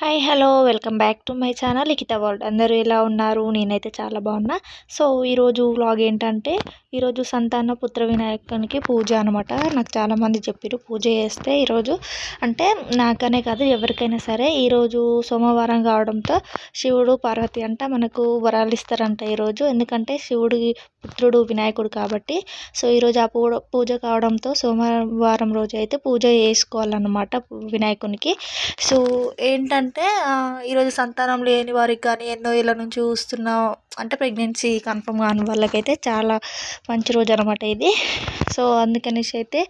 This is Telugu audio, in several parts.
Hi hello welcome back to my channel Likhitha world. అందరూ ఎలా ఉన్నారు? నేనైతే చాలా బాగున్నా. సో ఈరోజు వ్లాగ్ ఏంటంటే, ఈరోజు సంతాన పుత్ర వినాయకునికి పూజ అనమాట. నాకు చాలామంది చెప్పారు పూజ చేస్తే ఈరోజు, అంటే నాకనే కాదు ఎవరికైనా సరే, ఈరోజు సోమవారం కావడంతో శివుడు పార్వతి అంట మనకు వరాలు ఇస్తారంట ఈరోజు. ఎందుకంటే శివుడి పుత్రుడు వినాయకుడు కాబట్టి. సో ఈరోజు ఆ పూజ కావడంతో సోమవారం రోజు అయితే పూజ చేసుకోవాలన్నమాట వినాయకునికి. సో ఏంటంటే ఈరోజు సంతానం లేని వారికి కానీ, ఎన్నో ఏళ్ళ నుంచి చూస్తున్న, అంటే ప్రెగ్నెన్సీ కన్ఫర్మ్ కాని వాళ్ళకైతే చాలా మంచి రోజు అనమాట ఇది. సో అందుకనేసి అయితే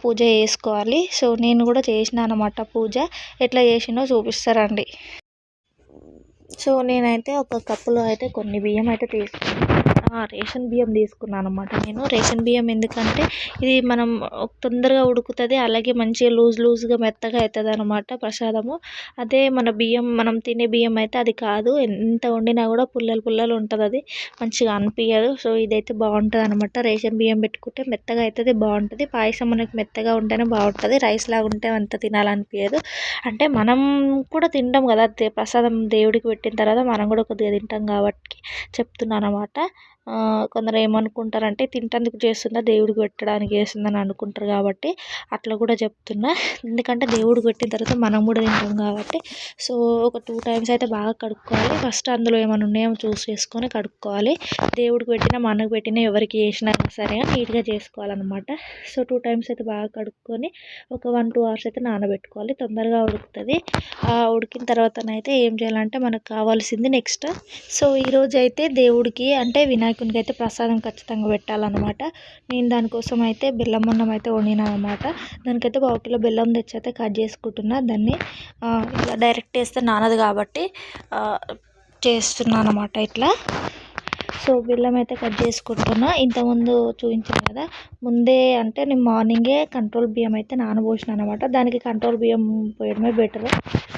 పూజ చేసుకోవాలి. సో నేను కూడా చేసిన అనమాట పూజ. ఎట్లా చేసినో చూపిస్తారండి. సో నేనైతే ఒక కప్పులో అయితే కొన్ని బియ్యం అయితే తీసుకున్నాను. రేషన్ బియ్యం తీసుకున్నాను అనమాట. నేను రేషన్ బియ్యం ఎందుకంటే ఇది మనం తొందరగా ఉడుకుతుంది, అలాగే మంచిగా లూజ్గా మెత్తగా అవుతుంది అనమాట ప్రసాదము. అదే మన బియ్యం, మనం తినే బియ్యం అయితే అది కాదు, ఎంత వండినా కూడా పుల్లలు ఉంటుంది, అది మంచిగా అనిపించదు. సో ఇదైతే బాగుంటుంది అనమాట. రేషన్ బియ్యం పెట్టుకుంటే మెత్తగా అవుతుంది, బాగుంటుంది. పాయసం మనకి మెత్తగా ఉంటేనే బాగుంటుంది, రైస్ లాగా ఉంటే అంత తినాలనిపించదు. అంటే మనం కూడా తింటాం కదా ప్రసాదం, దేవుడికి పెట్టిన తర్వాత మనం కూడా కొద్దిగా తింటాం కాబట్టి చెప్తున్నాను అనమాట. కొందరు ఏమనుకుంటారంటే తింటందుకు చేస్తుందా, దేవుడికి పెట్టడానికి చేస్తుందని అనుకుంటారు కాబట్టి అట్లా కూడా చెప్తున్నా. ఎందుకంటే దేవుడికి పెట్టిన తర్వాత మనం కూడా తింటాం కాబట్టి. సో ఒక 2 times అయితే బాగా కడుక్కోవాలి. ఫస్ట్ అందులో ఏమైనా ఉన్నాయో చూసేసుకొని కడుక్కోవాలి. దేవుడికి పెట్టినా మనకు పెట్టినా ఎవరికి చేసినా సరే నీట్గా చేసుకోవాలన్నమాట. సో 2 times అయితే బాగా కడుక్కొని ఒక 1-2 hours అయితే నానబెట్టుకోవాలి, తొందరగా ఉడుకుతుంది. ఉడికిన తర్వాతనైతే ఏం చేయాలంటే మనకు కావాల్సింది నెక్స్ట్. సో ఈరోజు అయితే దేవుడికి, అంటే వినాయకునికి అయితే ప్రసాదం ఖచ్చితంగా పెట్టాలన్నమాట. నేను దానికోసం అయితే బెల్లం అన్నం అయితే వండినా అనమాట. దానికైతే 1 kg బెల్లం తెచ్చి అయితే కట్ చేసుకుంటున్నా. దాన్ని ఇలా డైరెక్ట్ వేస్తే నానదు కాబట్టి చేస్తున్నాను అనమాట ఇట్లా. సో బెల్లం అయితే కట్ చేసుకుంటున్నా. ఇంతకుముందు చూపించాను కదా, ముందే అంటే నేను మార్నింగే కంట్రోల్ బియ్యం అయితే నానబోసిన అనమాట. దానికి కంట్రోల్ బియ్యం పోయడమే బెటర్,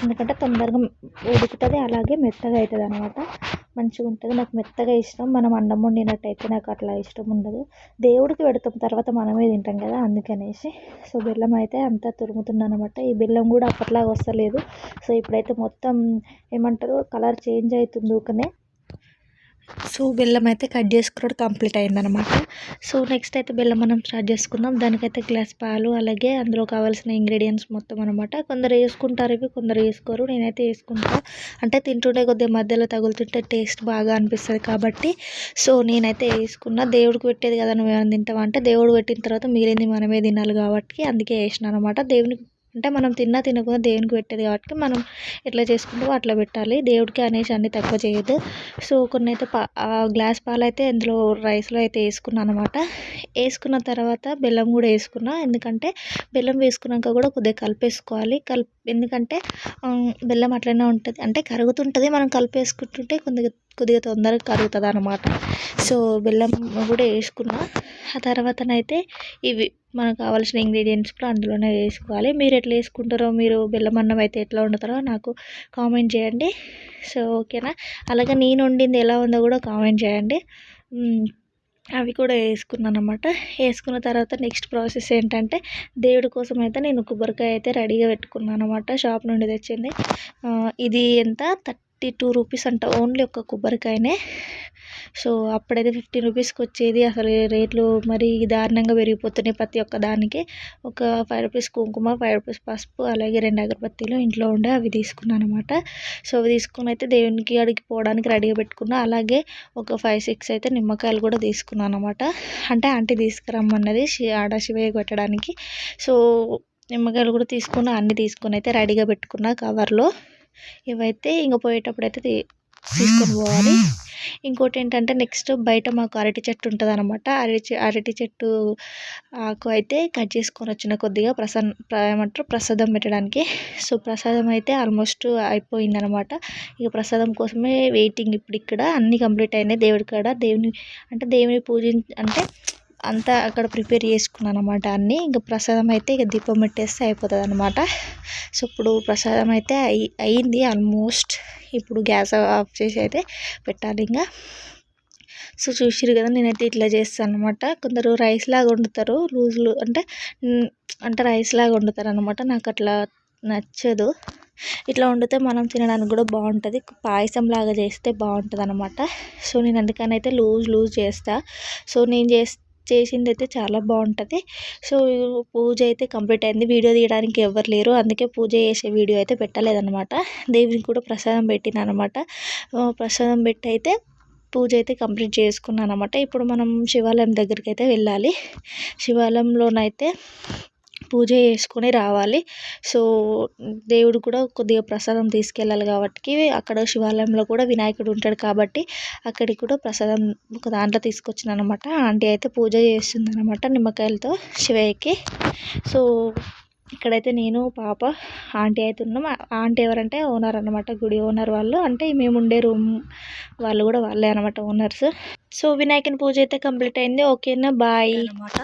ఎందుకంటే తొందరగా ఉడుకుతుంది, అలాగే మెత్తగా అవుతుంది అనమాట. మంచిగా ఉంటుంది. నాకు మెత్తగా ఇష్టం, మనం అన్నం వండినట్టయితే నాకు అట్లా ఇష్టం ఉండదు. దేవుడికి పెడతాం, తర్వాత మనమే తింటాం కదా అందుకనేసి. సో బెల్లం అయితే అంతా తురుముతున్నాను అనమాట. ఈ బెల్లం కూడా అప్పట్లాగా వస్తలేదు. సో ఇప్పుడైతే మొత్తం ఏమంటారు కలర్ చేంజ్ అవుతుంది ఊకనే. సో బెల్లం అయితే కట్ చేసుకున్నాడు, కంప్లీట్ అయిందనమాట. సో నెక్స్ట్ అయితే బెల్లం మనం స్టార్ట్ చేసుకుందాం. దానికైతే గ్లాస్ పాలు, అలాగే అందులో కావాల్సిన ఇంగ్రీడియంట్స్ మొత్తం అనమాట. కొందరు వేసుకుంటారు ఇవి, కొందరు వేసుకోరు. నేనైతే వేసుకుంటా, అంటే తింటుంటే కొద్దిగా మధ్యలో తగులుతుంటే టేస్ట్ బాగా అనిపిస్తుంది కాబట్టి. సో నేనైతే వేసుకున్నా. దేవుడికి పెట్టేది కదా, నువ్వేమైనా తింటావా అంటే దేవుడు పెట్టిన తర్వాత మిగిలింది మనమే తినాలి కాబట్టి అందుకే వేసిన అనమాట. దేవునికి అంటే మనం తినకుండా దేవునికి పెట్టేది కాబట్టి మనం ఎట్లా చేసుకుంటామో అట్లా పెట్టాలి, దేవుడికి అనేసి అన్ని తక్కువ చేయొద్దు. సో కొన్ని అయితే గ్లాస్ పాలు అయితే ఇందులో రైస్లో అయితే వేసుకున్నాను అనమాట. వేసుకున్న తర్వాత బెల్లం కూడా వేసుకున్నా, ఎందుకంటే బెల్లం వేసుకున్నాక కూడా కొద్దిగా కలిపేసుకోవాలి. ఎందుకంటే బెల్లం అట్లనే ఉంటుంది, అంటే కరుగుతుంటుంది, మనం కలిపేసుకుంటుంటే కొద్దిగా తొందరగా కరుగుతుంది అనమాట. సో బెల్లం కూడా వేసుకున్నా. ఆ తర్వాతనైతే ఇవి మనకు కావాల్సిన ఇంగ్రీడియంట్స్ కూడా అందులోనే వేసుకోవాలి. మీరు ఎట్లా వేసుకుంటారో, మీరు బెల్లం అన్నం అయితే ఎట్లా వండుతారో నాకు కామెంట్ చేయండి. సో ఓకేనా, అలాగే నేను వండింది ఎలా ఉందో కూడా కామెంట్ చేయండి. అవి కూడా వేసుకున్నాను అనమాట. వేసుకున్న తర్వాత నెక్స్ట్ ప్రాసెస్ ఏంటంటే, దేవుడి కోసం అయితే నేను కొబ్బరికాయ అయితే రెడీగా పెట్టుకున్నాను అనమాట. షాప్ నుండి తెచ్చింది. ఇది ఎంత 32 రూపీస్ అంట, ఓన్లీ ఒక కొబ్బరికాయనే. సో అప్పుడైతే 15 రూపీస్కి వచ్చేది, అసలు రేట్లు మరి దారుణంగా పెరిగిపోతున్నాయి ప్రతి ఒక్క దానికి. ఒక 5 రూపీస్ కుంకుమ, 5 రూపీస్ పసుపు, అలాగే 2 అగరబత్తీలు ఇంట్లో ఉండే అవి తీసుకున్నాను అనమాట. సో అవి తీసుకుని అయితే దేవునికి అడిగి పోవడానికి రెడీగా పెట్టుకున్నా. అలాగే ఒక 5-6 అయితే నిమ్మకాయలు కూడా తీసుకున్నాను అనమాట. అంటే ఆంటీ తీసుకురమ్మన్నది ఆడ శివయ్యకి పెట్టడానికి. సో నిమ్మకాయలు కూడా తీసుకున్నా, అన్నీ తీసుకొని అయితే రెడీగా పెట్టుకున్నా కవర్లో. ఇవైతే ఇంక పోయేటప్పుడు అయితే తీసుకొని పోవాలి. ఇంకోటి ఏంటంటే, నెక్స్ట్ బయట మాకు అరటి చెట్టు ఉంటుంది అనమాట. అరటి చెట్టు ఆకు అయితే కట్ చేసుకొని వచ్చిన కొద్దిగా ప్రసాదం పెట్టడానికి. సో ప్రసాదం అయితే ఆల్మోస్ట్ అయిపోయింది అనమాట. ఇక ప్రసాదం కోసమే వెయిటింగ్. ఇప్పుడు ఇక్కడ అన్నీ కంప్లీట్ అయినాయి. దేవుడి కాడ దేవుని అంటే అంతా అక్కడ ప్రిపేర్ చేసుకున్నాను అనమాట అన్నీ. ఇంకా ప్రసాదం అయితే ఇక దీపం పెట్టేస్తే అయిపోతుంది అనమాట. సో ఇప్పుడు ప్రసాదం అయితే అయింది ఆల్మోస్ట్. ఇప్పుడు గ్యాస్ ఆఫ్ చేసి అయితే పెట్టాలి ఇంకా. సో చూసిరు కదా, నేనైతే ఇట్లా చేస్తాను అనమాట. కొందరు రైస్ లాగా వండుతారు, అంటే రైస్ లాగా వండుతారు అనమాట. నాకు అట్లా నచ్చదు. ఇట్లా వండితే మనం తినడానికి కూడా బాగుంటుంది. పాయసం లాగా చేస్తే బాగుంటుంది అనమాట. సో నేను అందుకని అయితే లూజ్ చేస్తా. సో నేను చేసింది అయితే చాలా బాగుంటుంది. సో పూజ అయితే కంప్లీట్ అయింది. వీడియో తీయడానికి ఎవరు లేరు, అందుకే పూజ చేసే వీడియో అయితే పెట్టలేదన్నమాట. దేవునికి కూడా ప్రసాదం పెట్టిన అనమాట. ప్రసాదం పెట్టి అయితే పూజ అయితే కంప్లీట్ చేసుకున్నాను అనమాట. ఇప్పుడు మనం శివాలయం దగ్గరికి అయితే వెళ్ళాలి. శివాలయంలోనైతే పూజ చేసుకొని రావాలి. సో దేవుడు కూడా కొద్దిగా ప్రసాదం తీసుకెళ్ళాలి కాబట్టి అక్కడ శివాలయంలో కూడా వినాయకుడు ఉంటాడు కాబట్టి అక్కడికి కూడా ప్రసాదం ఒక దాంట్లో తీసుకొచ్చిన అనమాట. ఆంటీ అయితే పూజ చేస్తుంది అనమాట నిమ్మకాయలతో శివయ్యకి. సో ఇక్కడైతే నేను పాప ఆంటీ అయితే ఉన్నాం. ఆంటీ ఎవరంటే ఓనర్ అనమాట, గుడి ఓనర్ వాళ్ళు. అంటే మేము ఉండే రూమ్ వాళ్ళు కూడా వాళ్ళే అనమాట ఓనర్స్. సో వినాయకుని పూజ అయితే కంప్లీట్ అయింది. ఓకేనా, బాయ్ అనమాట.